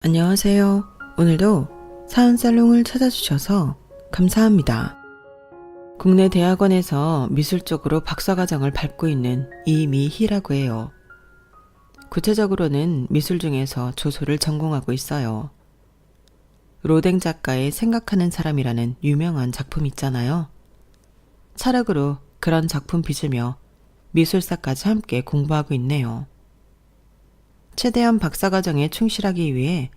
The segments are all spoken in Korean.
안녕하세요. 오늘도 사연살롱을 찾아주셔서 감사합니다. 국내 대학원에서 미술 쪽으로 박사과정을 밟고 있는 이미희라고 해요. 구체적으로는 미술 중에서 조소를 전공하고 있어요. 로댕 작가의 생각하는 사람이라는 유명한 작품 있잖아요. 차력으로 그런 작품 빚으며 미술사까지 함께 공부하고 있네요. 최대한 박사과정에 충실하기 위해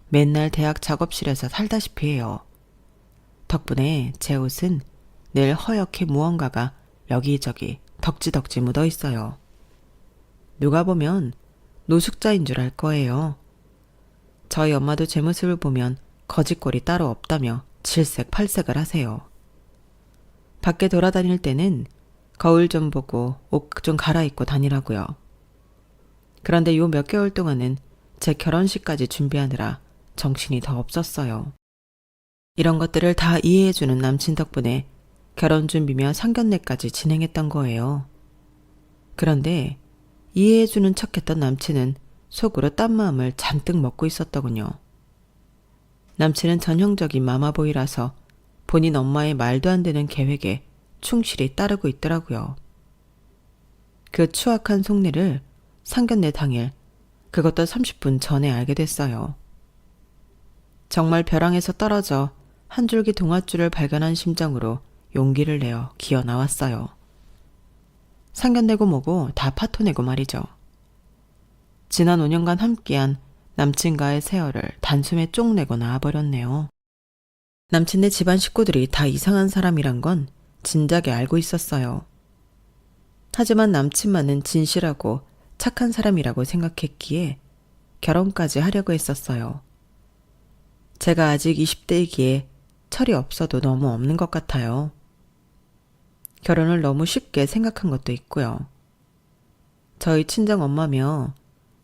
맨날 대학 작업실에서 살다시피 해요. 덕분에 제 옷은 늘 허옇게 무언가가 여기저기 덕지덕지 묻어 있어요. 누가 보면 노숙자인 줄 알 거예요. 저희 엄마도 제 모습을 보면 거짓골이 따로 없다며 질색팔색을 하세요. 밖에 돌아다닐 때는 거울 좀 보고 옷 좀 갈아입고 다니라고요. 그런데 요 몇 개월 동안은 제 결혼식까지 준비하느라 정신이 더 없었어요. 이런 것들을 다 이해해주는 남친 덕분에 결혼 준비며 상견례까지 진행했던 거예요. 그런데 이해해주는 척했던 남친은 속으로 딴 마음을 잔뜩 먹고 있었더군요. 남친은 전형적인 마마보이라서 본인 엄마의 말도 안 되는 계획에 충실히 따르고 있더라고요. 그 추악한 속내를 상견례 당일, 그것도 30분 전에 알게 됐어요. 정말 벼랑에서 떨어져 한 줄기 동아줄을 발견한 심정으로 용기를 내어 기어 나왔어요. 상견례고 뭐고 다 파토내고 말이죠. 지난 5년간 함께한 남친과의 세월을 단숨에 쪽내고 나와버렸네요. 남친네 집안 식구들이 다 이상한 사람이란 건 진작에 알고 있었어요. 하지만 남친만은 진실하고 착한 사람이라고 생각했기에 결혼까지 하려고 했었어요. 제가 아직 20대이기에 철이 없어도 너무 없는 것 같아요. 결혼을 너무 쉽게 생각한 것도 있고요. 저희 친정엄마며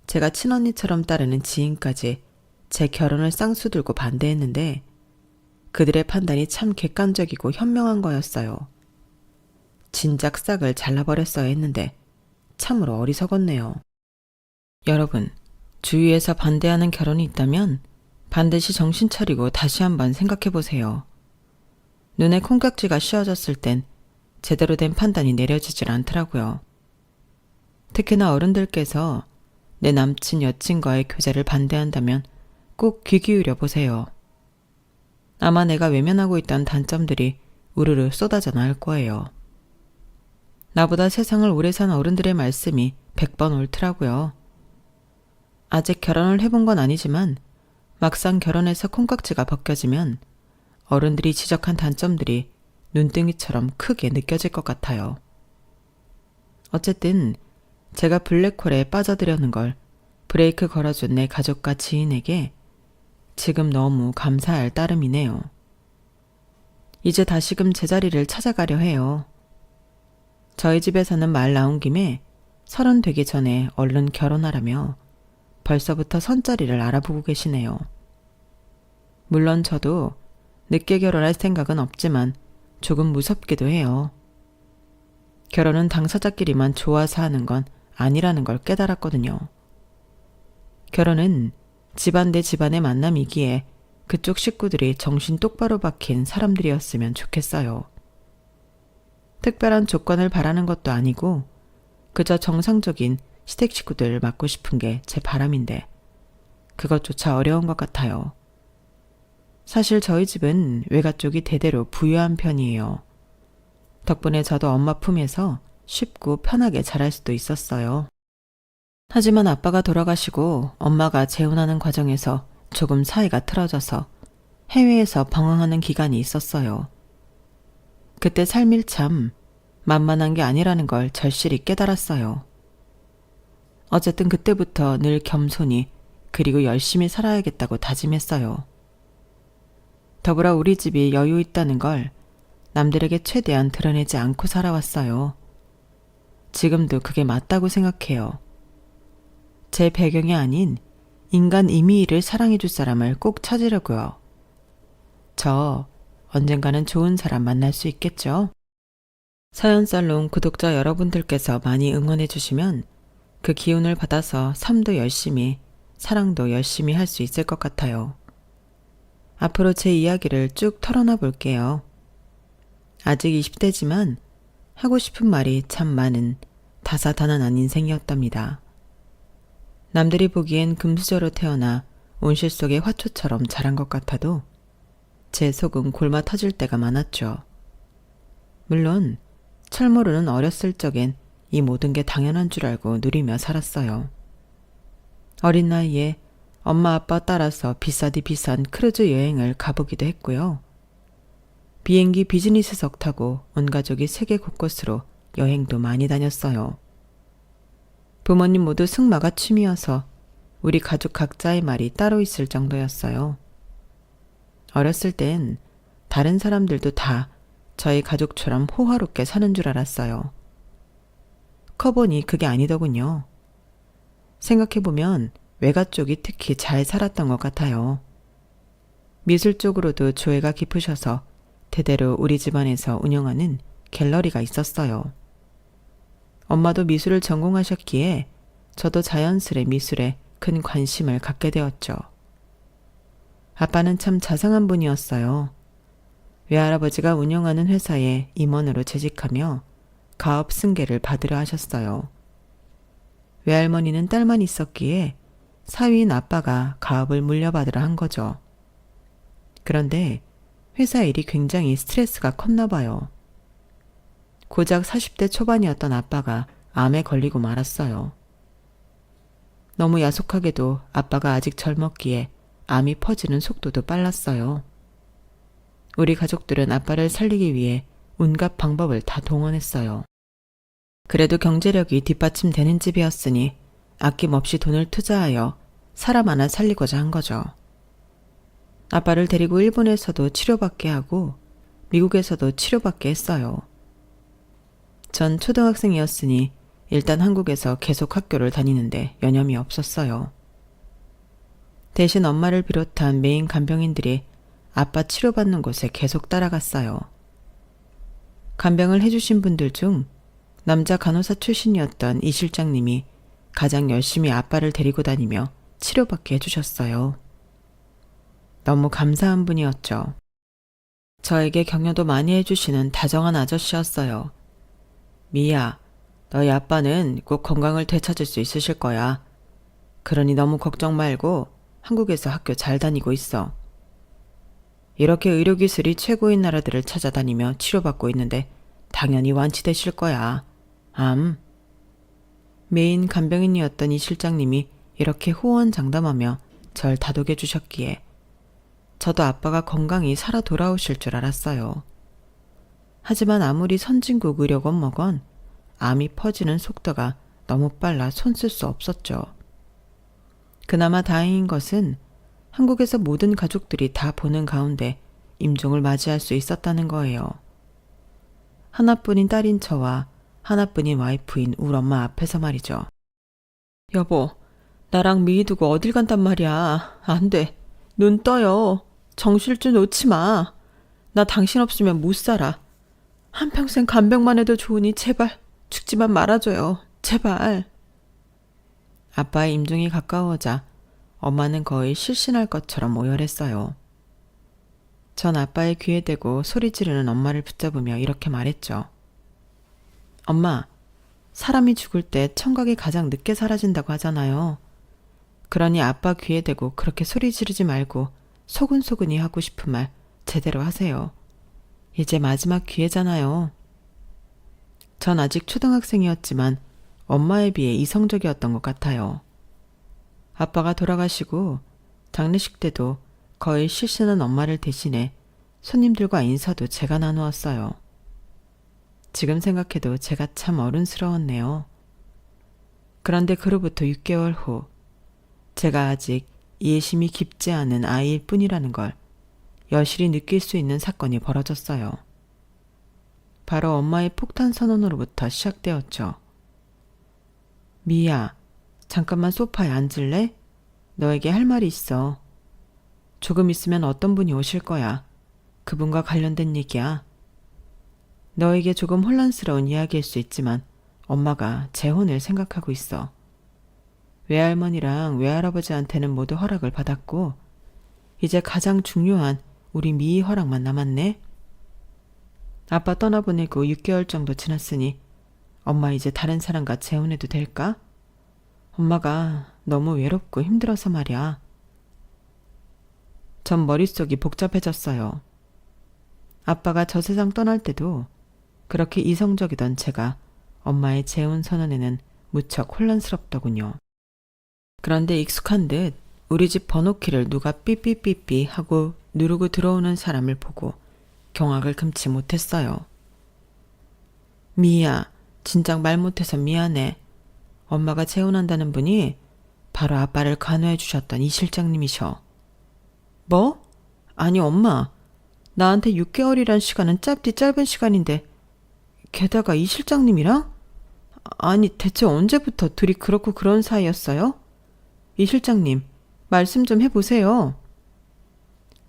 제가 친언니처럼 따르는 지인까지 제 결혼을 쌍수들고 반대했는데 그들의 판단이 참 객관적이고 현명한 거였어요. 진작 싹을 잘라버렸어야 했는데 참으로 어리석었네요. 여러분, 주위에서 반대하는 결혼이 있다면 반드시 정신 차리고 다시 한번 생각해보세요. 눈에 콩깍지가 씌워졌을 땐 제대로 된 판단이 내려지질 않더라고요. 특히나 어른들께서 내 남친 여친과의 교제를 반대한다면 꼭 귀 기울여 보세요. 아마 내가 외면하고 있던 단점들이 우르르 쏟아져 나올 거예요. 나보다 세상을 오래 산 어른들의 말씀이 100번 옳더라고요. 아직 결혼을 해본 건 아니지만 막상 결혼해서 콩깍지가 벗겨지면 어른들이 지적한 단점들이 눈등이처럼 크게 느껴질 것 같아요. 어쨌든 제가 블랙홀에 빠져들려는 걸 브레이크 걸어준 내 가족과 지인에게 지금 너무 감사할 따름이네요. 이제 다시금 제자리를 찾아가려 해요. 저희 집에서는 말 나온 김에 30 되기 전에 얼른 결혼하라며 벌써부터 선자리를 알아보고 계시네요. 물론 저도 늦게 결혼할 생각은 없지만 조금 무섭기도 해요. 결혼은 당사자끼리만 좋아서 하는 건 아니라는 걸 깨달았거든요. 결혼은 집안 대 집안의 만남이기에 그쪽 식구들이 정신 똑바로 박힌 사람들이었으면 좋겠어요. 특별한 조건을 바라는 것도 아니고 그저 정상적인 시댁 식구들을 맡고 싶은 게 제 바람인데 그것조차 어려운 것 같아요. 사실 저희 집은 외가 쪽이 대대로 부유한 편이에요. 덕분에 저도 엄마 품에서 쉽고 편하게 자랄 수도 있었어요. 하지만 아빠가 돌아가시고 엄마가 재혼하는 과정에서 조금 사이가 틀어져서 해외에서 방황하는 기간이 있었어요. 그때 삶이 참 만만한 게 아니라는 걸 절실히 깨달았어요. 어쨌든 그때부터 늘 겸손히 그리고 열심히 살아야겠다고 다짐했어요. 더불어 우리 집이 여유 있다는 걸 남들에게 최대한 드러내지 않고 살아왔어요. 지금도 그게 맞다고 생각해요. 제 배경이 아닌 인간 이미희를 사랑해줄 사람을 꼭 찾으려고요. 저 언젠가는 좋은 사람 만날 수 있겠죠? 사연살롱 구독자 여러분들께서 많이 응원해 주시면 그 기운을 받아서 삶도 열심히 사랑도 열심히 할 수 있을 것 같아요. 앞으로 제 이야기를 쭉 털어놔 볼게요. 아직 20대지만 하고 싶은 말이 참 많은 다사다난한 인생이었답니다. 남들이 보기엔 금수저로 태어나 온실 속의 화초처럼 자란 것 같아도 제 속은 골마 터질 때가 많았죠. 물론 철모르는 어렸을 적엔 이 모든 게 당연한 줄 알고 누리며 살았어요. 어린 나이에 엄마 아빠 따라서 비싸디 비싼 크루즈 여행을 가보기도 했고요. 비행기 비즈니스석 타고 온 가족이 세계 곳곳으로 여행도 많이 다녔어요. 부모님 모두 승마가 취미여서 우리 가족 각자의 말이 따로 있을 정도였어요. 어렸을 땐 다른 사람들도 다 저희 가족처럼 호화롭게 사는 줄 알았어요. 커보니 그게 아니더군요. 생각해보면 외가 쪽이 특히 잘 살았던 것 같아요. 미술 쪽으로도 조예가 깊으셔서 대대로 우리 집안에서 운영하는 갤러리가 있었어요. 엄마도 미술을 전공하셨기에 저도 자연스레 미술에 큰 관심을 갖게 되었죠. 아빠는 참 자상한 분이었어요. 외할아버지가 운영하는 회사에 임원으로 재직하며 가업 승계를 받으려 하셨어요. 외할머니는 딸만 있었기에 사위인 아빠가 가업을 물려받으려 한 거죠. 그런데 회사 일이 굉장히 스트레스가 컸나 봐요. 고작 40대 초반이었던 아빠가 암에 걸리고 말았어요. 너무 야속하게도 아빠가 아직 젊었기에 암이 퍼지는 속도도 빨랐어요. 우리 가족들은 아빠를 살리기 위해 온갖 방법을 다 동원했어요. 그래도 경제력이 뒷받침되는 집이었으니 아낌없이 돈을 투자하여 사람 하나 살리고자 한 거죠. 아빠를 데리고 일본에서도 치료받게 하고 미국에서도 치료받게 했어요. 전 초등학생이었으니 일단 한국에서 계속 학교를 다니는데 여념이 없었어요. 대신 엄마를 비롯한 메인 간병인들이 아빠 치료받는 곳에 계속 따라갔어요. 간병을 해주신 분들 중 남자 간호사 출신이었던 이 실장님이 가장 열심히 아빠를 데리고 다니며 치료받게 해주셨어요. 너무 감사한 분이었죠. 저에게 격려도 많이 해주시는 다정한 아저씨였어요. 미야, 너희 아빠는 꼭 건강을 되찾을 수 있으실 거야. 그러니 너무 걱정 말고 한국에서 학교 잘 다니고 있어. 이렇게 의료기술이 최고인 나라들을 찾아다니며 치료받고 있는데 당연히 완치되실 거야. 메인 간병인이었던 이 실장님이 이렇게 호언장담하며 절 다독여 주셨기에 저도 아빠가 건강히 살아 돌아오실 줄 알았어요. 하지만 아무리 선진국 의료건 뭐건 암이 퍼지는 속도가 너무 빨라 손쓸 수 없었죠. 그나마 다행인 것은 한국에서 모든 가족들이 다 보는 가운데 임종을 맞이할 수 있었다는 거예요. 하나뿐인 딸인 저와 하나뿐인 와이프인 우리 엄마 앞에서 말이죠. 여보, 나랑 미희 두고 어딜 간단 말이야. 안 돼. 눈 떠요. 정실줄 놓지 마. 나 당신 없으면 못 살아. 한평생 간병만 해도 좋으니 제발 죽지만 말아줘요. 제발. 아빠의 임종이 가까워오자 엄마는 거의 실신할 것처럼 오열했어요. 전 아빠의 귀에 대고 소리 지르는 엄마를 붙잡으며 이렇게 말했죠. 엄마, 사람이 죽을 때 청각이 가장 늦게 사라진다고 하잖아요. 그러니 아빠 귀에 대고 그렇게 소리 지르지 말고 소근소근히 하고 싶은 말 제대로 하세요. 이제 마지막 기회잖아요. 전 아직 초등학생이었지만 엄마에 비해 이성적이었던 것 같아요. 아빠가 돌아가시고 장례식 때도 거의 실신한 엄마를 대신해 손님들과 인사도 제가 나누었어요. 지금 생각해도 제가 참 어른스러웠네요. 그런데 그로부터 6개월 후 제가 아직 이해심이 깊지 않은 아이일 뿐이라는 걸 여실히 느낄 수 있는 사건이 벌어졌어요. 바로 엄마의 폭탄 선언으로부터 시작되었죠. 미야, 잠깐만 소파에 앉을래? 너에게 할 말이 있어. 조금 있으면 어떤 분이 오실 거야. 그분과 관련된 얘기야. 너에게 조금 혼란스러운 이야기일 수 있지만 엄마가 재혼을 생각하고 있어. 외할머니랑 외할아버지한테는 모두 허락을 받았고 이제 가장 중요한 우리 미희 허락만 남았네. 아빠 떠나보내고 6개월 정도 지났으니 엄마 이제 다른 사람과 재혼해도 될까? 엄마가 너무 외롭고 힘들어서 말이야. 전 머릿속이 복잡해졌어요. 아빠가 저 세상 떠날 때도 그렇게 이성적이던 제가 엄마의 재혼 선언에는 무척 혼란스럽더군요. 그런데 익숙한 듯 우리 집 번호키를 누가 삐삐삐삐 하고 누르고 들어오는 사람을 보고 경악을 금치 못했어요. 미희야, 진작 말 못해서 미안해. 엄마가 재혼한다는 분이 바로 아빠를 간호해 주셨던 이 실장님이셔. 뭐? 아니 엄마, 나한테 6개월이란 시간은 짧디 짧은 시간인데 게다가 이 실장님이랑? 아니 대체 언제부터 둘이 그렇고 그런 사이였어요? 이 실장님, 말씀 좀 해보세요.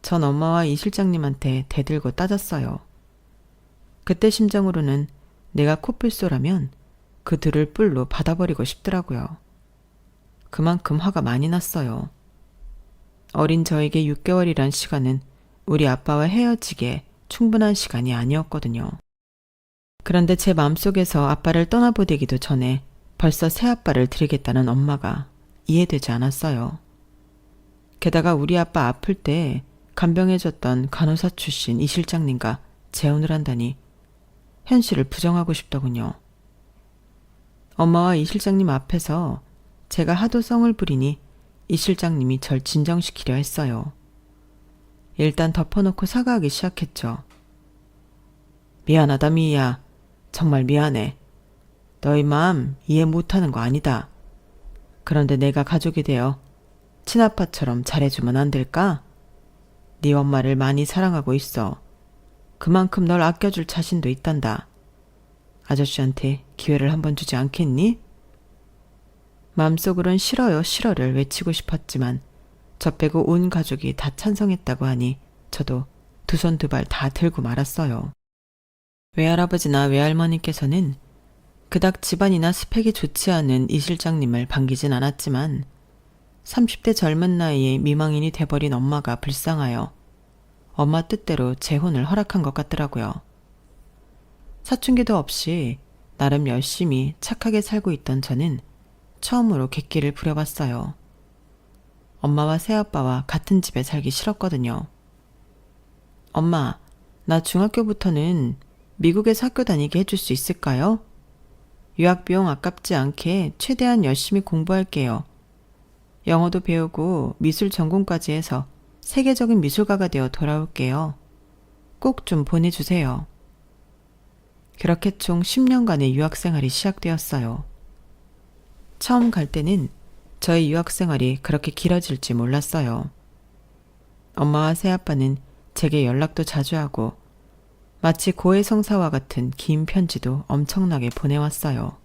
전 엄마와 이 실장님한테 대들고 따졌어요. 그때 심정으로는 내가 코뿔소라면 그 둘을 뿔로 받아버리고 싶더라고요. 그만큼 화가 많이 났어요. 어린 저에게 6개월이란 시간은 우리 아빠와 헤어지기에 충분한 시간이 아니었거든요. 그런데 제 마음속에서 아빠를 떠나보내기도 전에 벌써 새아빠를 드리겠다는 엄마가 이해되지 않았어요. 게다가 우리 아빠 아플 때 간병해줬던 간호사 출신 이 실장님과 재혼을 한다니 현실을 부정하고 싶더군요. 엄마와 이 실장님 앞에서 제가 하도 성을 부리니 이 실장님이 절 진정시키려 했어요. 일단 덮어놓고 사과하기 시작했죠. 미안하다 미희야. 정말 미안해. 너희 마음 이해 못하는 거 아니다. 그런데 내가 가족이 되어 친아빠처럼 잘해주면 안 될까? 네 엄마를 많이 사랑하고 있어. 그만큼 널 아껴줄 자신도 있단다. 아저씨한테 기회를 한번 주지 않겠니? 마음속으론 싫어요 싫어를 외치고 싶었지만 저 빼고 온 가족이 다 찬성했다고 하니 저도 두 손 두 발 다 들고 말았어요. 외할아버지나 외할머니께서는 그닥 집안이나 스펙이 좋지 않은 이 실장님을 반기진 않았지만 30대 젊은 나이에 미망인이 돼버린 엄마가 불쌍하여 엄마 뜻대로 재혼을 허락한 것 같더라고요. 사춘기도 없이 나름 열심히 착하게 살고 있던 저는 처음으로 객기를 부려봤어요. 엄마와 새아빠와 같은 집에 살기 싫었거든요. 엄마, 나 중학교부터는 미국에서 학교 다니게 해줄 수 있을까요? 유학비용 아깝지 않게 최대한 열심히 공부할게요. 영어도 배우고 미술 전공까지 해서 세계적인 미술가가 되어 돌아올게요. 꼭 좀 보내주세요. 그렇게 총 10년간의 유학생활이 시작되었어요. 처음 갈 때는 저의 유학생활이 그렇게 길어질지 몰랐어요. 엄마와 새아빠는 제게 연락도 자주 하고 마치 고해성사와 같은 긴 편지도 엄청나게 보내왔어요.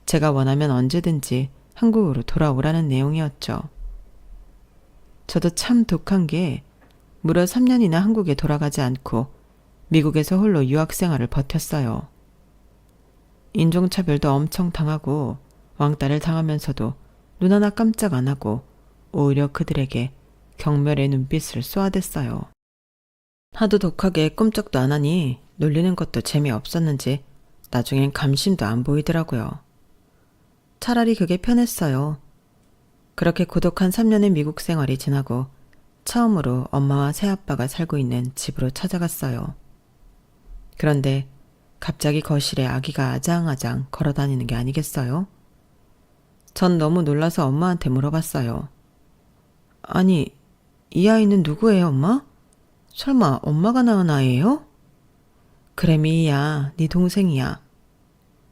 제가 원하면 언제든지 한국으로 돌아오라는 내용이었죠. 저도 참 독한 게 무려 3년이나 한국에 돌아가지 않고 미국에서 홀로 유학생활을 버텼어요. 인종차별도 엄청 당하고 왕따를 당하면서도 눈 하나 깜짝 안 하고 오히려 그들에게 경멸의 눈빛을 쏘아댔어요. 하도 독하게 꿈쩍도 안 하니 놀리는 것도 재미없었는지 나중엔 감심도 안 보이더라고요. 차라리 그게 편했어요. 그렇게 고독한 3년의 미국 생활이 지나고 처음으로 엄마와 새아빠가 살고 있는 집으로 찾아갔어요. 그런데 갑자기 거실에 아기가 아장아장 걸어다니는 게 아니겠어요? 전 너무 놀라서 엄마한테 물어봤어요. 아니, 이 아이는 누구예요, 엄마? 설마 엄마가 낳은 아이예요? 그래, 미희야, 네 동생이야.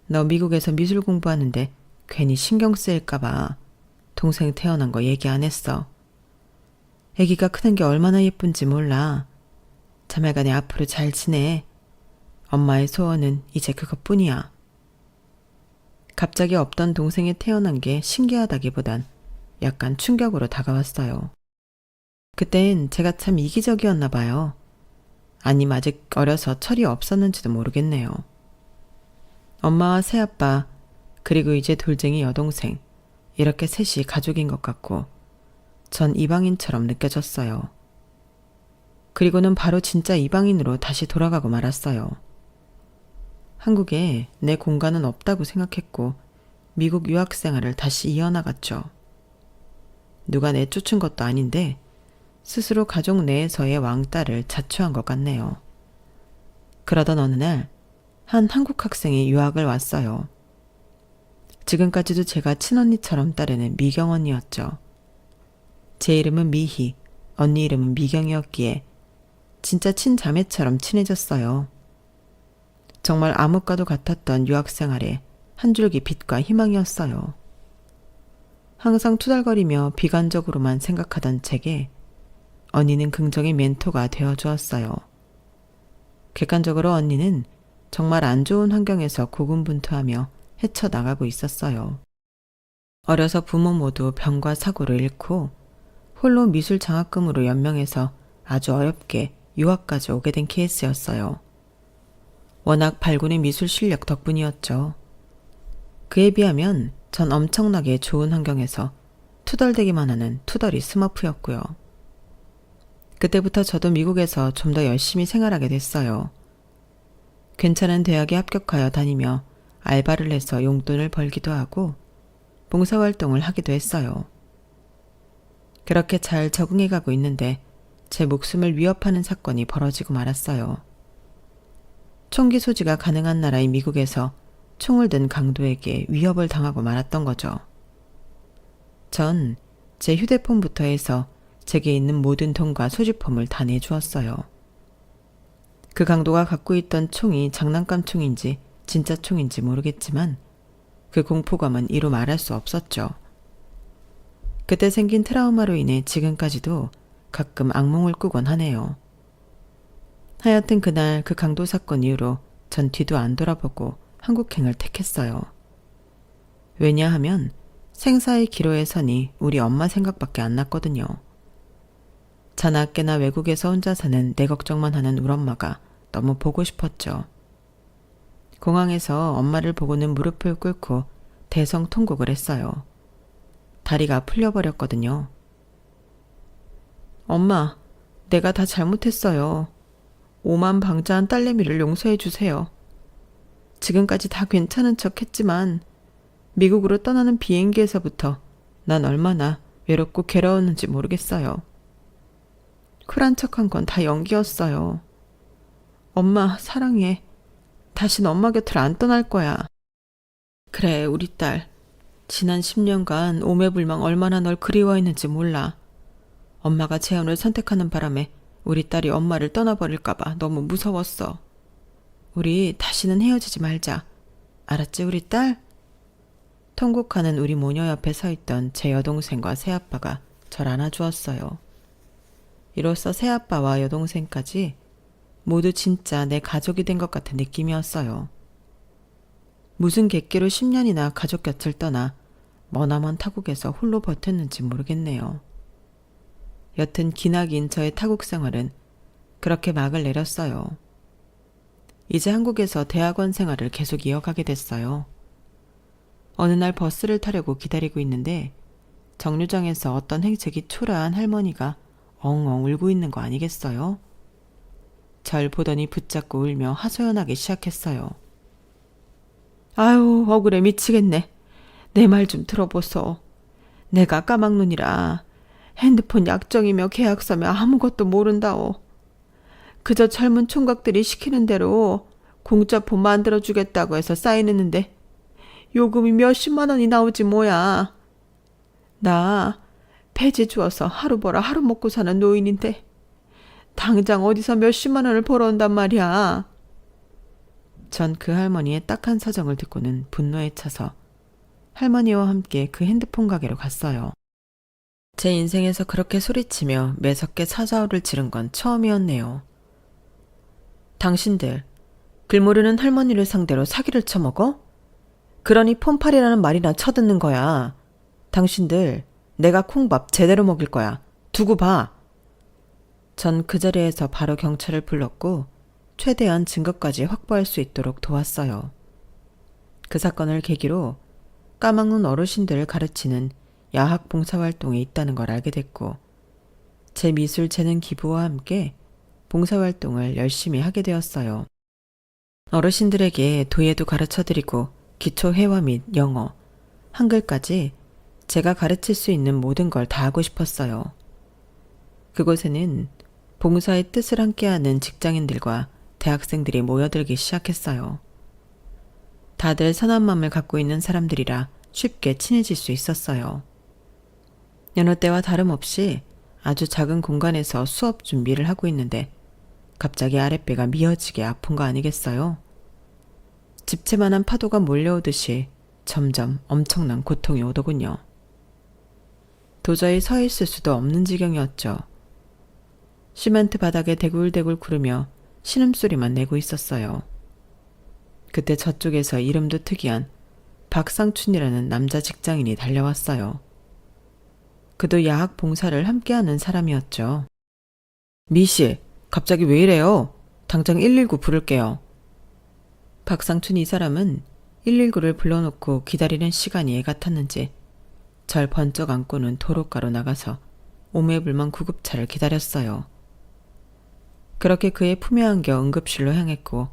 너 미국에서 미술 공부하는데 괜히 신경 쓰일까봐 동생 태어난 거 얘기 안 했어. 애기가 크는 게 얼마나 예쁜지 몰라. 자매간에 앞으로 잘 지내. 엄마의 소원은 이제 그것뿐이야. 갑자기 없던 동생이 태어난 게 신기하다기보단 약간 충격으로 다가왔어요. 그땐 제가 참 이기적이었나 봐요. 아님 아직 어려서 철이 없었는지도 모르겠네요. 엄마와 새아빠, 그리고 이제 돌쟁이 여동생, 이렇게 셋이 가족인 것 같고 전 이방인처럼 느껴졌어요. 그리고는 바로 진짜 이방인으로 다시 돌아가고 말았어요. 한국에 내 공간은 없다고 생각했고 미국 유학 생활을 다시 이어나갔죠. 누가 내쫓은 것도 아닌데 스스로 가족 내에서의 왕따를 자초한 것 같네요. 그러던 어느 날 한 한국 학생이 유학을 왔어요. 지금까지도 제가 친언니처럼 따르는 미경 언니였죠. 제 이름은 미희, 언니 이름은 미경이었기에 진짜 친자매처럼 친해졌어요. 정말 암흑과도 같았던 유학생활에 한 줄기 빛과 희망이었어요. 항상 투덜거리며 비관적으로만 생각하던 제게 언니는 긍정의 멘토가 되어주었어요. 객관적으로 언니는 정말 안 좋은 환경에서 고군분투하며 헤쳐나가고 있었어요. 어려서 부모 모두 병과 사고를 잃고 홀로 미술 장학금으로 연명해서 아주 어렵게 유학까지 오게 된 케이스였어요. 워낙 발군의 미술 실력 덕분이었죠. 그에 비하면 전 엄청나게 좋은 환경에서 투덜대기만 하는 투덜이 스머프였고요. 그때부터 저도 미국에서 좀 더 열심히 생활하게 됐어요. 괜찮은 대학에 합격하여 다니며 알바를 해서 용돈을 벌기도 하고 봉사활동을 하기도 했어요. 그렇게 잘 적응해가고 있는데 제 목숨을 위협하는 사건이 벌어지고 말았어요. 총기 소지가 가능한 나라인 미국에서 총을 든 강도에게 위협을 당하고 말았던 거죠. 전 제 휴대폰부터 해서 제게 있는 모든 돈과 소지품을 다 내주었어요. 그 강도가 갖고 있던 총이 장난감 총인지 진짜 총인지 모르겠지만 그 공포감은 이루 말할 수 없었죠. 그때 생긴 트라우마로 인해 지금까지도 가끔 악몽을 꾸곤 하네요. 하여튼 그날 그 강도 사건 이후로 전 뒤도 안 돌아보고 한국행을 택했어요. 왜냐하면 생사의 기로에 서니 우리 엄마 생각밖에 안 났거든요. 자나깨나 외국에서 혼자 사는 내 걱정만 하는 우리 엄마가 너무 보고 싶었죠. 공항에서 엄마를 보고는 무릎을 꿇고 대성통곡을 했어요. 다리가 풀려버렸거든요. 엄마, 내가 다 잘못했어요. 오만방자한 딸내미를 용서해 주세요. 지금까지 다 괜찮은 척 했지만 미국으로 떠나는 비행기에서부터 난 얼마나 외롭고 괴로웠는지 모르겠어요. 쿨한 척한 건 다 연기였어요. 엄마 사랑해. 다신 엄마 곁을 안 떠날 거야. 그래, 우리 딸. 지난 10년간 오매불망 얼마나 널 그리워했는지 몰라. 엄마가 재혼을 선택하는 바람에 우리 딸이 엄마를 떠나버릴까봐 너무 무서웠어. 우리 다시는 헤어지지 말자. 알았지, 우리 딸? 통곡하는 우리 모녀 옆에 서 있던 제 여동생과 새아빠가 절 안아주었어요. 이로써 새아빠와 여동생까지 모두 진짜 내 가족이 된 것 같은 느낌이었어요. 무슨 객기로 10년이나 가족 곁을 떠나 머나먼 타국에서 홀로 버텼는지 모르겠네요. 여튼 기나긴 저의 타국 생활은 그렇게 막을 내렸어요. 이제 한국에서 대학원 생활을 계속 이어가게 됐어요. 어느 날 버스를 타려고 기다리고 있는데 정류장에서 어떤 행색이 초라한 할머니가 엉엉 울고 있는 거 아니겠어요? 절 보더니 붙잡고 울며 하소연하기 시작했어요. 아유, 억울해 미치겠네. 내 말 좀 들어보소. 내가 까막눈이라 핸드폰 약정이며 계약서며 아무것도 모른다오. 그저 젊은 총각들이 시키는 대로 공짜폰 만들어주겠다고 해서 사인했는데 요금이 몇십만 원이 나오지 뭐야. 나 폐지 주어서 하루 벌어 하루 먹고 사는 노인인데 당장 어디서 몇십만 원을 벌어온단 말이야. 전 그 할머니의 딱한 사정을 듣고는 분노에 차서 할머니와 함께 그 핸드폰 가게로 갔어요. 제 인생에서 그렇게 소리치며 매섭게 사자우를 지른 건 처음이었네요. 당신들 글 모르는 할머니를 상대로 사기를 쳐먹어? 그러니 폰팔이라는 말이나 쳐듣는 거야. 당신들 내가 콩밥 제대로 먹일 거야. 두고 봐. 전 그 자리에서 바로 경찰을 불렀고 최대한 증거까지 확보할 수 있도록 도왔어요. 그 사건을 계기로 까막눈 어르신들을 가르치는 야학 봉사활동에 있다는 걸 알게 됐고, 제 미술 재능 기부와 함께 봉사활동을 열심히 하게 되었어요. 어르신들에게 도예도 가르쳐드리고 기초 회화 및 영어, 한글까지 제가 가르칠 수 있는 모든 걸 다 하고 싶었어요. 그곳에는 봉사의 뜻을 함께하는 직장인들과 대학생들이 모여들기 시작했어요. 다들 선한 마음을 갖고 있는 사람들이라 쉽게 친해질 수 있었어요. 여느 때와 다름없이 아주 작은 공간에서 수업 준비를 하고 있는데 갑자기 아랫배가 미어지게 아픈 거 아니겠어요? 집채만한 파도가 몰려오듯이 점점 엄청난 고통이 오더군요. 도저히 서 있을 수도 없는 지경이었죠. 시멘트 바닥에 대굴대굴 구르며 신음소리만 내고 있었어요. 그때 저쪽에서 이름도 특이한 박상춘이라는 남자 직장인이 달려왔어요. 그도 야학 봉사를 함께하는 사람이었죠. 미씨, 갑자기 왜 이래요? 당장 119 부를게요. 박상춘 이 사람은 119를 불러놓고 기다리는 시간이 애 같았는지 절 번쩍 안고는 도로가로 나가서 오매불망 구급차를 기다렸어요. 그렇게 그의 품에 안겨 응급실로 향했고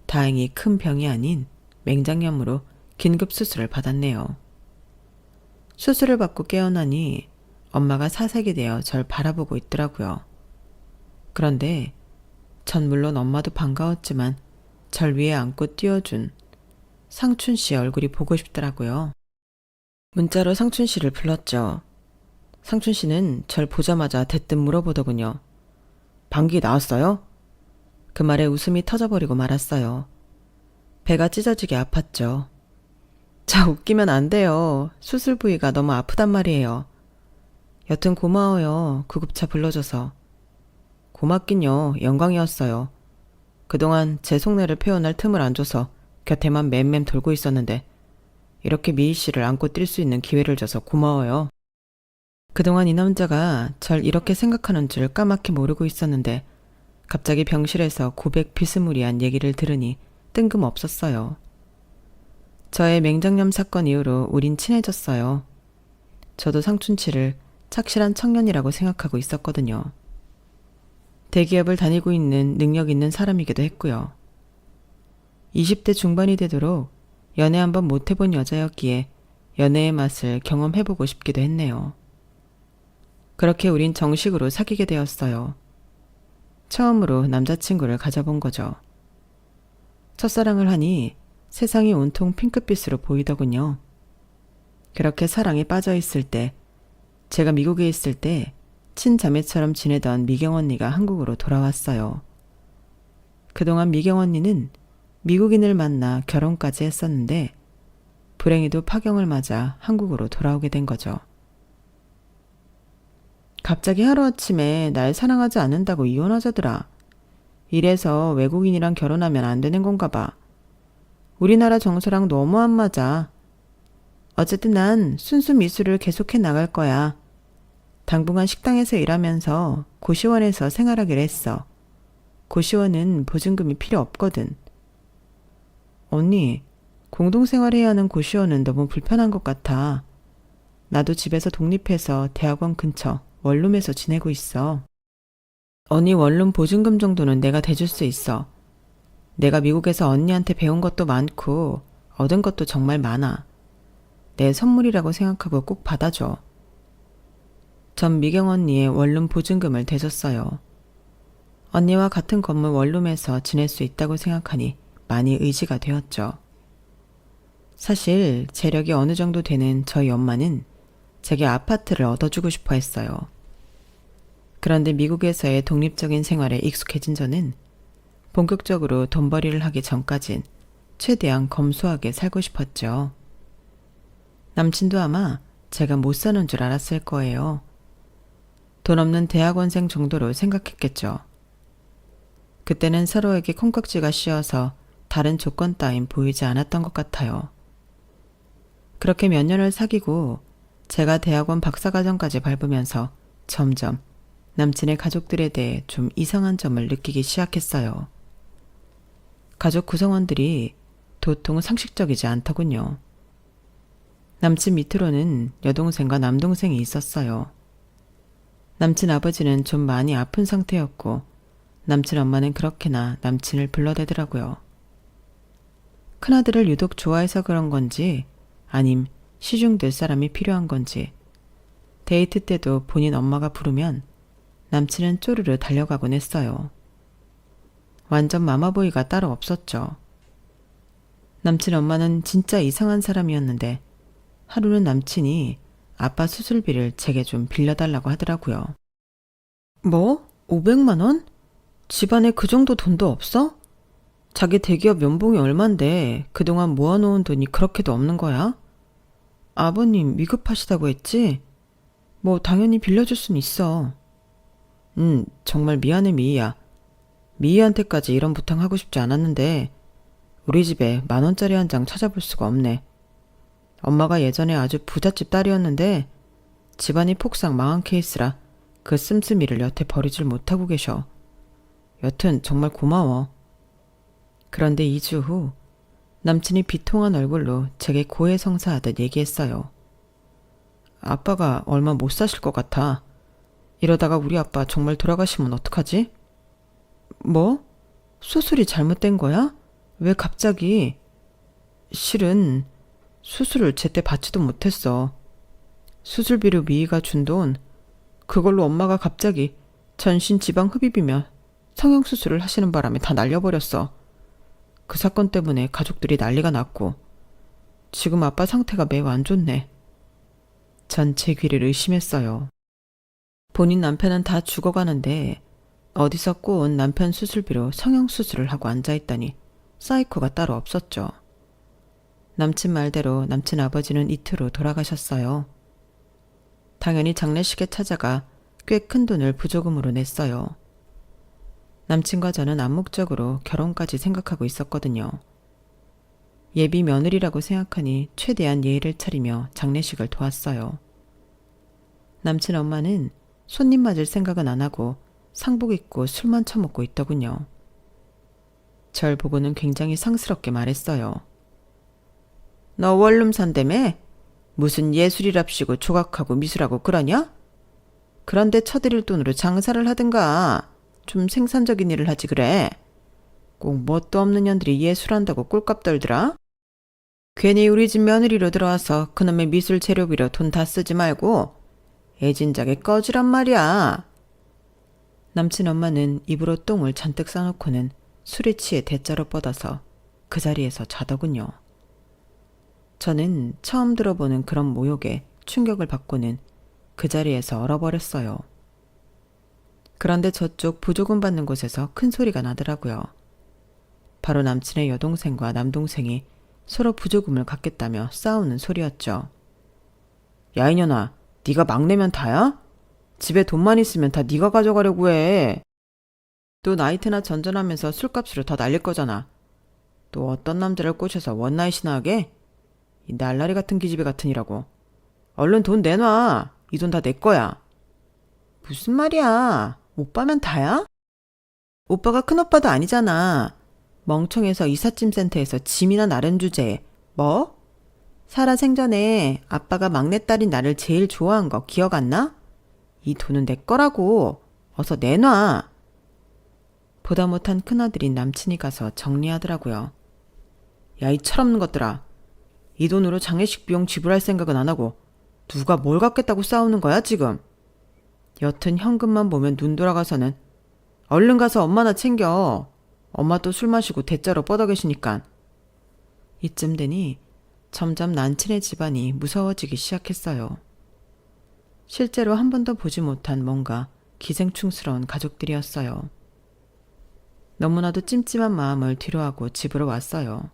다행히 큰 병이 아닌 맹장염으로 긴급 수술을 받았네요. 수술을 받고 깨어나니 엄마가 사색이 되어 절 바라보고 있더라고요. 그런데 전 물론 엄마도 반가웠지만 절 위에 안고 띄워준 상춘 씨 얼굴이 보고 싶더라고요. 문자로 상춘 씨를 불렀죠. 상춘 씨는 절 보자마자 대뜸 물어보더군요. 방귀 나왔어요? 그 말에 웃음이 터져버리고 말았어요. 배가 찢어지게 아팠죠. 자, 웃기면 안 돼요. 수술 부위가 너무 아프단 말이에요. 여튼 고마워요. 구급차 불러줘서. 고맙긴요. 영광이었어요. 그동안 제 속내를 표현할 틈을 안 줘서 곁에만 맴맴 돌고 있었는데 이렇게 미희 씨를 안고 뛸 수 있는 기회를 줘서 고마워요. 그동안 이 남자가 절 이렇게 생각하는 줄 까맣게 모르고 있었는데 갑자기 병실에서 고백 비스무리한 얘기를 들으니 뜬금없었어요. 저의 맹장염 사건 이후로 우린 친해졌어요. 저도 상춘치를 착실한 청년이라고 생각하고 있었거든요. 대기업을 다니고 있는 능력 있는 사람이기도 했고요. 20대 중반이 되도록 연애 한번 못 해본 여자였기에 연애의 맛을 경험해보고 싶기도 했네요. 그렇게 우린 정식으로 사귀게 되었어요. 처음으로 남자친구를 가져본 거죠. 첫사랑을 하니 세상이 온통 핑크빛으로 보이더군요. 그렇게 사랑에 빠져있을 때, 제가 미국에 있을 때 친자매처럼 지내던 미경 언니가 한국으로 돌아왔어요. 그동안 미경 언니는 미국인을 만나 결혼까지 했었는데 불행히도 파경을 맞아 한국으로 돌아오게 된 거죠. 갑자기 하루아침에 날 사랑하지 않는다고 이혼하자더라. 이래서 외국인이랑 결혼하면 안 되는 건가 봐. 우리나라 정서랑 너무 안 맞아. 어쨌든 난 순수 미술을 계속해 나갈 거야. 당분간 식당에서 일하면서 고시원에서 생활하기로 했어. 고시원은 보증금이 필요 없거든. 언니, 공동생활해야 하는 고시원은 너무 불편한 것 같아. 나도 집에서 독립해서 대학원 근처 원룸에서 지내고 있어. 언니 원룸 보증금 정도는 내가 대줄 수 있어. 내가 미국에서 언니한테 배운 것도 많고 얻은 것도 정말 많아. 내 선물이라고 생각하고 꼭 받아줘. 전 미경 언니의 원룸 보증금을 대줬어요. 언니와 같은 건물 원룸에서 지낼 수 있다고 생각하니 많이 의지가 되었죠. 사실 재력이 어느 정도 되는 저희 엄마는 제게 아파트를 얻어주고 싶어 했어요. 그런데 미국에서의 독립적인 생활에 익숙해진 저는 본격적으로 돈벌이를 하기 전까진 최대한 검소하게 살고 싶었죠. 남친도 아마 제가 못 사는 줄 알았을 거예요. 돈 없는 대학원생 정도로 생각했겠죠. 그때는 서로에게 콩깍지가 씌어서 다른 조건 따윈 보이지 않았던 것 같아요. 그렇게 몇 년을 사귀고 제가 대학원 박사과정까지 밟으면서 점점 남친의 가족들에 대해 좀 이상한 점을 느끼기 시작했어요. 가족 구성원들이 도통 상식적이지 않더군요. 남친 밑으로는 여동생과 남동생이 있었어요. 남친 아버지는 좀 많이 아픈 상태였고 남친 엄마는 그렇게나 남친을 불러대더라고요. 큰아들을 유독 좋아해서 그런 건지 아님 시중될 사람이 필요한 건지 데이트 때도 본인 엄마가 부르면 남친은 쪼르르 달려가곤 했어요. 완전 마마보이가 따로 없었죠. 남친 엄마는 진짜 이상한 사람이었는데 하루는 남친이 아빠 수술비를 제게 좀 빌려달라고 하더라고요. 뭐? 500만 원? 집안에 그 정도 돈도 없어? 자기 대기업 연봉이 얼만데 그동안 모아놓은 돈이 그렇게도 없는 거야? 아버님 위급하시다고 했지? 뭐 당연히 빌려줄 순 있어. 정말 미안해 미희야. 미희한테까지 이런 부탁하고 싶지 않았는데 우리 집에 10,000원짜리 한 장 찾아볼 수가 없네. 엄마가 예전에 아주 부잣집 딸이었는데 집안이 폭삭 망한 케이스라 그 씀씀이를 여태 버리질 못하고 계셔. 여튼 정말 고마워. 그런데 2주 후 남친이 비통한 얼굴로 제게 고해성사하듯 얘기했어요. 아빠가 얼마 못 사실 것 같아. 이러다가 우리 아빠 정말 돌아가시면 어떡하지? 뭐? 수술이 잘못된 거야? 왜 갑자기? 실은 수술을 제때 받지도 못했어. 수술비로 미희가 준 돈, 그걸로 엄마가 갑자기 전신 지방 흡입이며 성형수술을 하시는 바람에 다 날려버렸어. 그 사건 때문에 가족들이 난리가 났고 지금 아빠 상태가 매우 안 좋네. 전 제 귀를 의심했어요. 본인 남편은 다 죽어가는데 어디서 꼬은 남편 수술비로 성형수술을 하고 앉아있다니 사이코가 따로 없었죠. 남친 말대로 남친 아버지는 이틀 후 돌아가셨어요. 당연히 장례식에 찾아가 꽤 큰 돈을 부조금으로 냈어요. 남친과 저는 암묵적으로 결혼까지 생각하고 있었거든요. 예비 며느리라고 생각하니 최대한 예의를 차리며 장례식을 도왔어요. 남친 엄마는 손님 맞을 생각은 안 하고 상복 입고 술만 처먹고 있더군요. 절 보고는 굉장히 상스럽게 말했어요. 너 원룸 산다며? 무슨 예술이랍시고 조각하고 미술하고 그러냐? 그런데 쳐드릴 돈으로 장사를 하든가 좀 생산적인 일을 하지 그래. 꼭 뭣도 없는 년들이 예술한다고 꼴값 떨더라? 괜히 우리 집 며느리로 들어와서 그놈의 미술 재료비로 돈 다 쓰지 말고 애진작에 꺼지란 말이야. 남친 엄마는 입으로 똥을 잔뜩 싸놓고는 술에 취해 대자로 뻗어서 그 자리에서 자더군요. 저는 처음 들어보는 그런 모욕에 충격을 받고는 그 자리에서 얼어버렸어요. 그런데 저쪽 부조금 받는 곳에서 큰 소리가 나더라고요. 바로 남친의 여동생과 남동생이 서로 부조금을 갖겠다며 싸우는 소리였죠. 야 이년아, 네가 막내면 다야? 집에 돈만 있으면 다 네가 가져가려고 해. 또 나이트나 전전하면서 술값으로 다 날릴 거잖아. 또 어떤 남자를 꼬셔서 원나잇이나 하게? 이 날라리 같은 기집애 같으니라고. 얼른 돈 내놔. 이 돈 다 내 거야. 무슨 말이야. 오빠면 다야? 오빠가 큰오빠도 아니잖아. 멍청해서 이삿짐 센터에서 짐이나 나른 주제에 뭐? 살아생전에 아빠가 막내딸인 나를 제일 좋아한 거 기억 안 나? 이 돈은 내 거라고. 어서 내놔. 보다 못한 큰아들인 남친이 가서 정리하더라고요. 야, 이 철없는 것들아. 이 돈으로 장례식 비용 지불할 생각은 안 하고 누가 뭘 갖겠다고 싸우는 거야 지금. 여튼 현금만 보면 눈 돌아가서는 얼른 가서 엄마나 챙겨. 엄마 또 술 마시고 대자로 뻗어 계시니깐. 이쯤 되니 점점 남친의 집안이 무서워지기 시작했어요. 실제로 한 번도 보지 못한 뭔가 기생충스러운 가족들이었어요. 너무나도 찜찜한 마음을 뒤로하고 집으로 왔어요.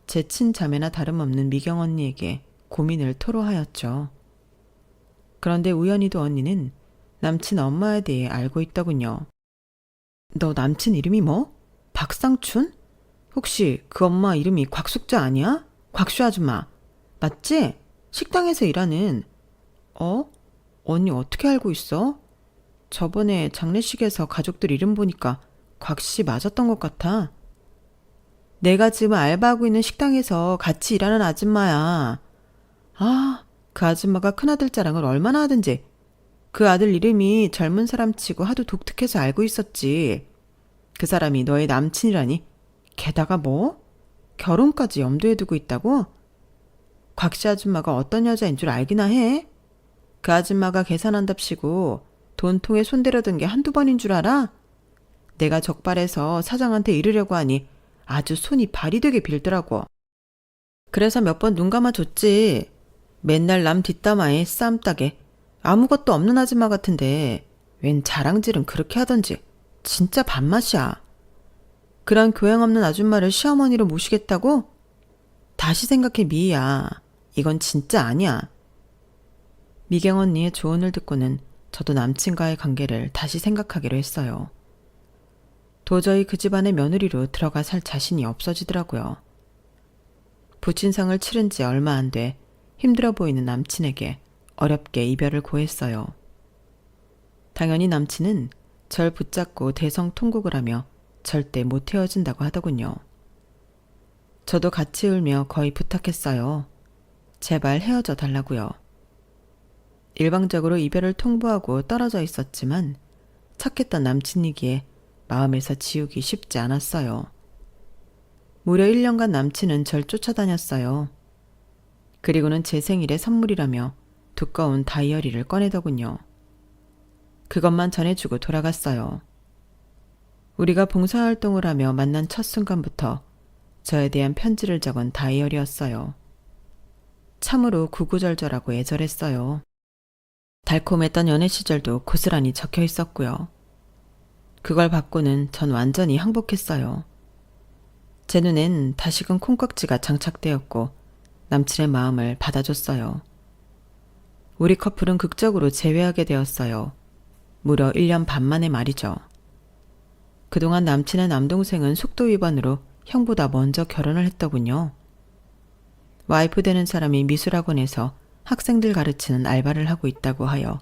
제 친자매나 다름없는 미경 언니에게 고민을 토로하였죠. 그런데 우연히도 언니는 남친 엄마에 대해 알고 있더군요. 너 남친 이름이 뭐? 박상춘? 혹시 그 엄마 이름이 곽숙자 아니야? 곽슈 아줌마. 맞지? 식당에서 일하는. 언니 어떻게 알고 있어? 저번에 장례식에서 가족들 이름 보니까 곽씨 맞았던 것 같아. 내가 지금 알바하고 있는 식당에서 같이 일하는 아줌마야. 아, 그 아줌마가 큰아들 자랑을 얼마나 하든지. 그 아들 이름이 젊은 사람 치고 하도 독특해서 알고 있었지. 그 사람이 너의 남친이라니? 게다가 뭐? 결혼까지 염두에 두고 있다고? 곽씨 아줌마가 어떤 여자인 줄 알기나 해? 그 아줌마가 계산한답시고 돈통에 손대려던 게 한두 번인 줄 알아? 내가 적발해서 사장한테 이르려고 하니 아주 손이 발이 되게 빌더라고. 그래서 몇 번 눈 감아줬지. 맨날 남 뒷담화에 쌈따게 아무것도 없는 아줌마 같은데 웬 자랑질은 그렇게 하던지. 진짜 밥맛이야. 그런 교양 없는 아줌마를 시어머니로 모시겠다고? 다시 생각해 미희야. 이건 진짜 아니야. 미경 언니의 조언을 듣고는 저도 남친과의 관계를 다시 생각하기로 했어요. 도저히 그 집안의 며느리로 들어가 살 자신이 없어지더라고요. 부친상을 치른 지 얼마 안 돼 힘들어 보이는 남친에게 어렵게 이별을 고했어요. 당연히 남친은 절 붙잡고 대성통곡을 하며 절대 못 헤어진다고 하더군요. 저도 같이 울며 거의 부탁했어요. 제발 헤어져 달라고요. 일방적으로 이별을 통보하고 떨어져 있었지만 착했던 남친이기에 마음에서 지우기 쉽지 않았어요. 무려 1년간 남친은 절 쫓아다녔어요. 그리고는 제 생일에 선물이라며 두꺼운 다이어리를 꺼내더군요. 그것만 전해주고 돌아갔어요. 우리가 봉사활동을 하며 만난 첫 순간부터 저에 대한 편지를 적은 다이어리였어요. 참으로 구구절절하고 애절했어요. 달콤했던 연애 시절도 고스란히 적혀 있었고요. 그걸 받고는 전 완전히 항복했어요. 제 눈엔 다시금 콩깍지가 장착되었고 남친의 마음을 받아줬어요. 우리 커플은 극적으로 재회하게 되었어요. 무려 1년 반 만에 말이죠. 그동안 남친의 남동생은 속도 위반으로 형보다 먼저 결혼을 했더군요. 와이프 되는 사람이 미술학원에서 학생들 가르치는 알바를 하고 있다고 하여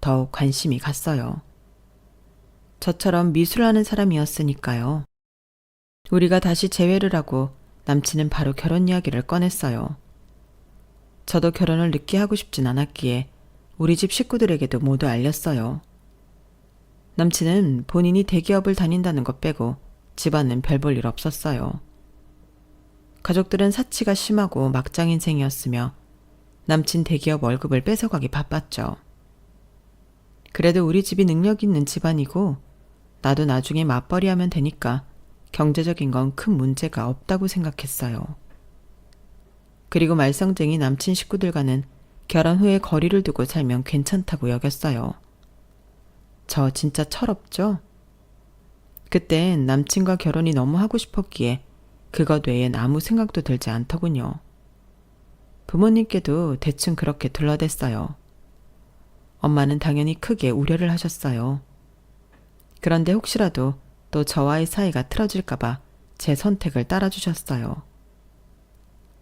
더욱 관심이 갔어요. 저처럼 미술하는 사람이었으니까요. 우리가 다시 재회를 하고 남친은 바로 결혼 이야기를 꺼냈어요. 저도 결혼을 늦게 하고 싶진 않았기에 우리 집 식구들에게도 모두 알렸어요. 남친은 본인이 대기업을 다닌다는 것 빼고 집안은 별 볼 일 없었어요. 가족들은 사치가 심하고 막장 인생이었으며 남친 대기업 월급을 뺏어가기 바빴죠. 그래도 우리 집이 능력 있는 집안이고 나도 나중에 맞벌이하면 되니까 경제적인 건 큰 문제가 없다고 생각했어요. 그리고 말썽쟁이 남친 식구들과는 결혼 후에 거리를 두고 살면 괜찮다고 여겼어요. 저 진짜 철없죠? 그땐 남친과 결혼이 너무 하고 싶었기에 그것 외엔 아무 생각도 들지 않더군요. 부모님께도 대충 그렇게 둘러댔어요. 엄마는 당연히 크게 우려를 하셨어요. 그런데 혹시라도 또 저와의 사이가 틀어질까봐 제 선택을 따라주셨어요.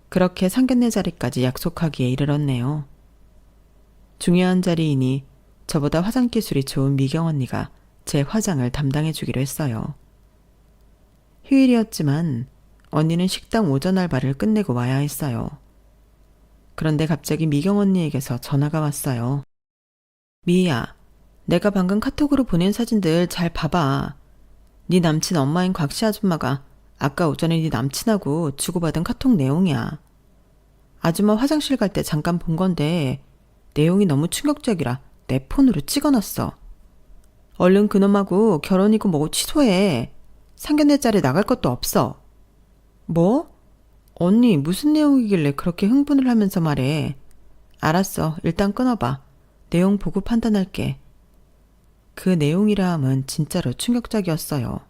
그렇게 상견례 자리까지 약속하기에 이르렀네요. 중요한 자리이니 저보다 화장 기술이 좋은 미경 언니가 제 화장을 담당해 주기로 했어요. 휴일이었지만 언니는 식당 오전 알바를 끝내고 와야 했어요. 그런데 갑자기 미경 언니에게서 전화가 왔어요. 미희야, 내가 방금 카톡으로 보낸 사진들 잘 봐봐. 네 남친 엄마인 곽씨 아줌마가 아까 오전에 네 남친하고 주고받은 카톡 내용이야. 아줌마 화장실 갈 때 잠깐 본 건데 내용이 너무 충격적이라 내 폰으로 찍어놨어. 얼른 그놈하고 결혼이고 뭐고 취소해. 상견례 자리에 나갈 것도 없어. 뭐? 언니 무슨 내용이길래 그렇게 흥분을 하면서 말해. 알았어. 일단 끊어봐. 내용 보고 판단할게. 그 내용이라 함은 진짜로 충격적이었어요.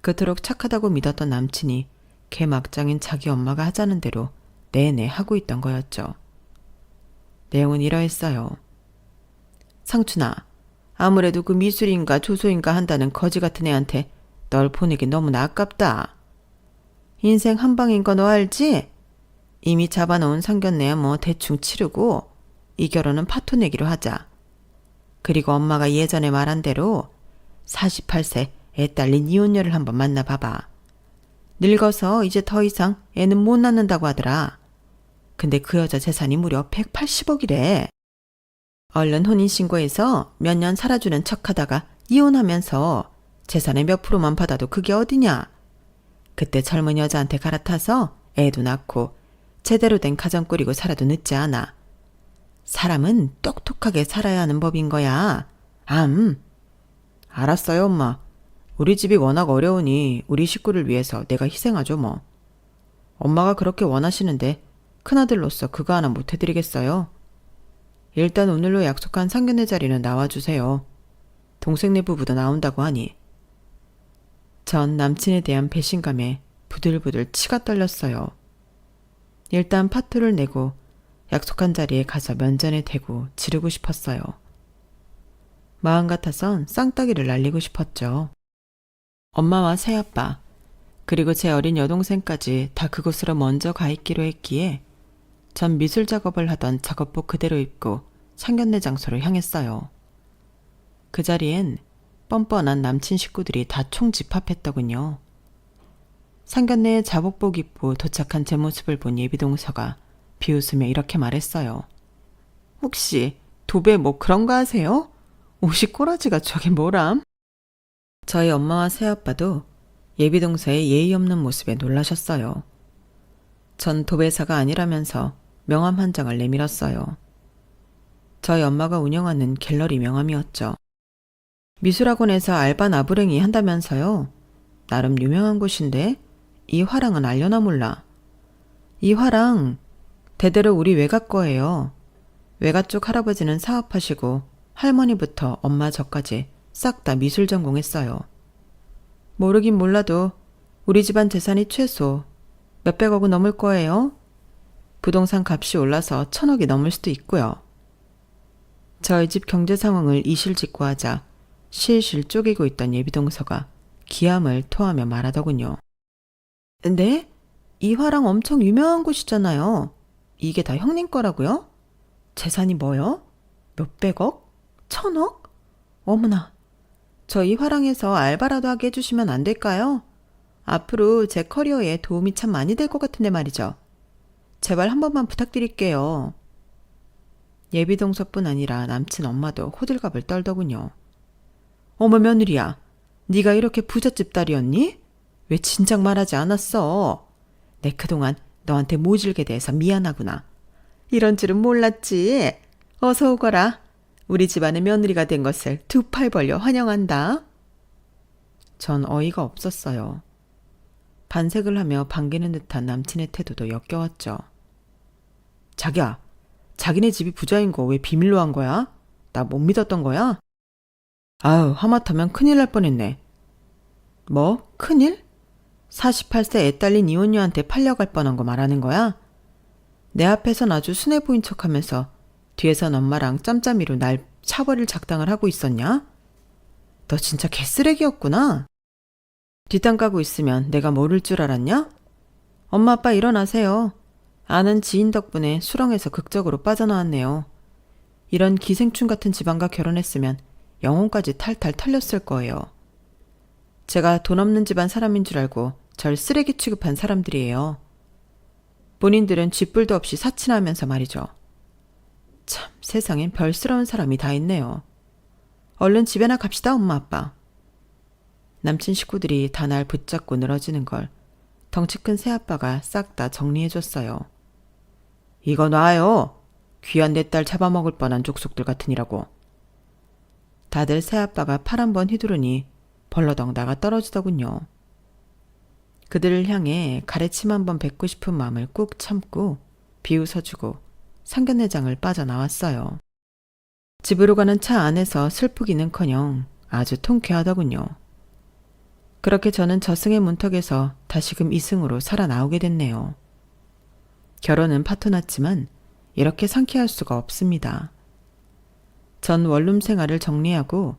그토록 착하다고 믿었던 남친이 개막장인 자기 엄마가 하자는 대로 내내 하고 있던 거였죠. 내용은 이러했어요. 상춘아, 아무래도 그 미술인가 조소인가 한다는 거지 같은 애한테 널 보내기 너무나 아깝다. 인생 한 방인 거 너 알지? 이미 잡아놓은 상견례야 뭐 대충 치르고 이 결혼은 파토 내기로 하자. 그리고 엄마가 예전에 말한 대로 48세 애 딸린 이혼녀를 한번 만나봐봐. 늙어서 이제 더 이상 애는 못 낳는다고 하더라. 근데 그 여자 재산이 무려 180억이래. 얼른 혼인신고해서 몇 년 살아주는 척하다가 이혼하면서 재산의 몇 프로만 받아도 그게 어디냐. 그때 젊은 여자한테 갈아타서 애도 낳고 제대로 된 가정 꾸리고 살아도 늦지 않아. 사람은 똑똑하게 살아야 하는 법인 거야. 알았어요, 엄마. 우리 집이 워낙 어려우니 우리 식구를 위해서 내가 희생하죠, 뭐. 엄마가 그렇게 원하시는데 큰아들로서 그거 하나 못 해드리겠어요. 일단 오늘로 약속한 상견례 자리는 나와주세요. 동생네 부부도 나온다고 하니. 전 남친에 대한 배신감에 부들부들 치가 떨렸어요. 일단 파토를 내고 약속한 자리에 가서 면전에 대고 지르고 싶었어요. 마음 같아선 쌍따기를 날리고 싶었죠. 엄마와 새아빠, 그리고 제 어린 여동생까지 다 그곳으로 먼저 가 있기로 했기에 전 미술 작업을 하던 작업복 그대로 입고 상견례 장소로 향했어요. 그 자리엔 뻔뻔한 남친 식구들이 다 총집합했더군요. 상견례에 자복복 입고 도착한 제 모습을 본 예비동서가 비웃으며 이렇게 말했어요. 혹시 도배 뭐 그런 거 하세요? 옷이 꼬라지가 저게 뭐람? 저희 엄마와 새아빠도 예비동서의 예의 없는 모습에 놀라셨어요. 전 도배사가 아니라면서 명함 한 장을 내밀었어요. 저희 엄마가 운영하는 갤러리 명함이었죠. 미술학원에서 알바 나부랭이 한다면서요. 나름 유명한 곳인데 이 화랑은 알려나 몰라. 이 화랑 대대로 우리 외가 거예요. 외가 쪽 할아버지는 사업하시고 할머니부터 엄마 저까지 싹 다 미술 전공했어요. 모르긴 몰라도 우리 집안 재산이 최소 몇백억은 넘을 거예요. 부동산 값이 올라서 1,000억이 넘을 수도 있고요. 저희 집 경제 상황을 이실직고하자 실실 쪼개고 있던 예비동서가 기함을 토하며 말하더군요. 네? 이 화랑 엄청 유명한 곳이잖아요. 이게 다 형님 거라고요? 재산이 뭐요? 몇백억? 1,000억? 어머나, 저 이 화랑에서 알바라도 하게 해주시면 안 될까요? 앞으로 제 커리어에 도움이 참 많이 될 것 같은데 말이죠. 제발 한 번만 부탁드릴게요. 예비동서뿐 아니라 남친 엄마도 호들갑을 떨더군요. 어머 며느리야, 네가 이렇게 부잣집 딸이었니? 왜 진작 말하지 않았어? 내 그동안 너한테 모질게 대해서 미안하구나. 이런 줄은 몰랐지. 어서 오거라. 우리 집안의 며느리가 된 것을 두 팔 벌려 환영한다. 전 어이가 없었어요. 반색을 하며 반기는 듯한 남친의 태도도 역겨웠죠. 자기야, 자기네 집이 부자인 거 왜 비밀로 한 거야? 나 못 믿었던 거야? 아유, 하마터면 큰일 날 뻔했네. 뭐? 큰일? 48세 애 딸린 이혼녀한테 팔려갈 뻔한 거 말하는 거야? 내 앞에선 아주 순해 보인 척하면서 뒤에선 엄마랑 짬짬이로 날 차버릴 작당을 하고 있었냐? 너 진짜 개쓰레기였구나. 뒷담 까고 있으면 내가 모를 줄 알았냐? 엄마 아빠 일어나세요. 아는 지인 덕분에 수렁에서 극적으로 빠져나왔네요. 이런 기생충 같은 집안과 결혼했으면 영혼까지 탈탈 털렸을 거예요. 제가 돈 없는 집안 사람인 줄 알고 절 쓰레기 취급한 사람들이에요. 본인들은 쥐뿔도 없이 사치나면서 말이죠. 참, 세상엔 별스러운 사람이 다 있네요. 얼른 집에나 갑시다, 엄마 아빠. 남친 식구들이 다 날 붙잡고 늘어지는 걸 덩치 큰 새아빠가 싹 다 정리해줬어요. 이거 놔요. 귀한 내 딸 잡아먹을 뻔한 족속들 같으니라고. 다들 새아빠가 팔 한 번 휘두르니 벌러덩 나가 떨어지더군요. 그들을 향해 가래침 한 번 뱉고 싶은 마음을 꾹 참고 비웃어주고 상견례장을 빠져나왔어요. 집으로 가는 차 안에서 슬프기는커녕 아주 통쾌하더군요. 그렇게 저는 저승의 문턱에서 다시금 이승으로 살아나오게 됐네요. 결혼은 파토났지만 이렇게 상쾌할 수가 없습니다. 전 원룸 생활을 정리하고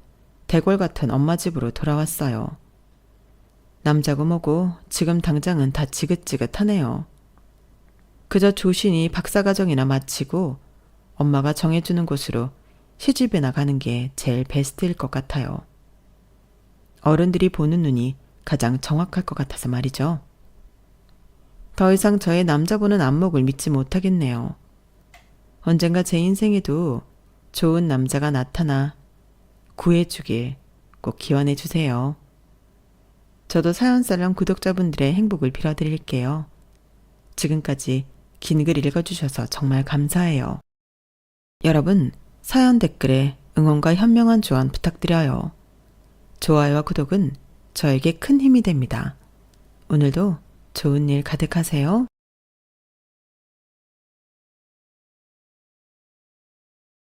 대궐 같은 엄마 집으로 돌아왔어요. 남자고 뭐고 지금 당장은 다 지긋지긋하네요. 그저 조신이 박사과정이나 마치고 엄마가 정해주는 곳으로 시집이나 가는 게 제일 베스트일 것 같아요. 어른들이 보는 눈이 가장 정확할 것 같아서 말이죠. 더 이상 저의 남자 보는 안목을 믿지 못하겠네요. 언젠가 제 인생에도 좋은 남자가 나타나 구해주길 꼭 기원해 주세요. 저도 사연살람 구독자분들의 행복을 빌어드릴게요. 지금까지 긴 글 읽어주셔서 정말 감사해요. 여러분, 사연 댓글에 응원과 현명한 조언 부탁드려요. 좋아요와 구독은 저에게 큰 힘이 됩니다. 오늘도 좋은 일 가득하세요.